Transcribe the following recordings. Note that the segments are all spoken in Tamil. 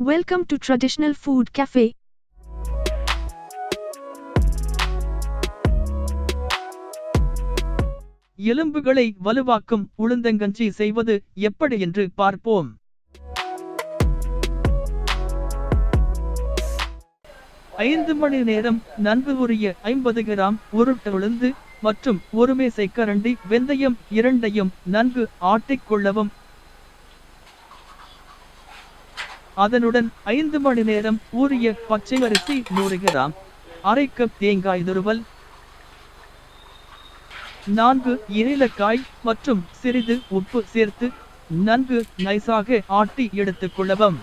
Welcome to Traditional Food Cafe. எலும்புகளை வலுவாக்கும் உளுந்தங்கஞ்சி செய்வது எப்படி என்று பார்ப்போம். 5 மணி நேரம் நன்கு ஊறிய 50 கிராம் உருட்ட உளுந்து மற்றும் ஒரு மேசைக்கரண்டி வெந்தயம் இரண்டையும் நன்கு ஆட்டிக் கொள்ளவும். அதனுடன் 5 மணி நேரம் ஊறிய பச்சை அரிசி 100 கிராம், அரை கப் தேங்காய் துருவல், 4 ஏலக்காய் மற்றும் சிறிது உப்பு சேர்த்து நன்கு நைசாக ஆட்டி எடுத்துக் கொள்ளவும்.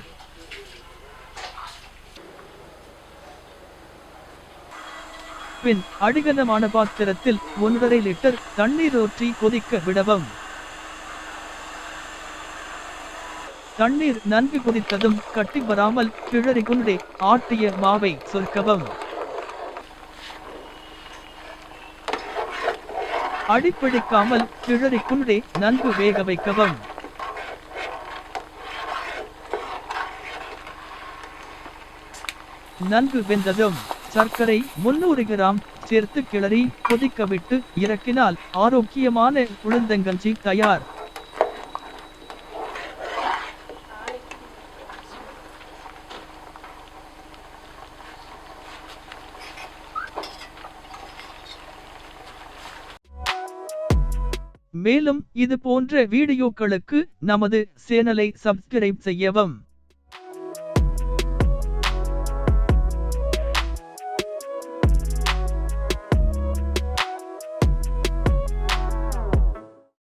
பின் அடிகனமான பாத்திரத்தில் 1.5 லிட்டர் தண்ணீர் ஊற்றி கொதிக்க விடவும். தண்ணீர் நன்கு கொதித்ததும் கட்டி வராமல் கிளறி கொண்டே ஆட்டிய மாவை சொற்கவும். அடிப்பிடிக்காமல் கிளறி கொண்டே நன்கு வேக வைக்கவும். நன்கு வெந்ததும் சர்க்கரை 300 கிராம் சேர்த்து கிளறி கொதிக்க விட்டு இறக்கினால் ஆரோக்கியமான உளுந்தங்கஞ்சி தயார். மேலும் இது போன்ற வீடியோக்களுக்கு நமது சேனலை சப்ஸ்கிரைப் செய்யவும்.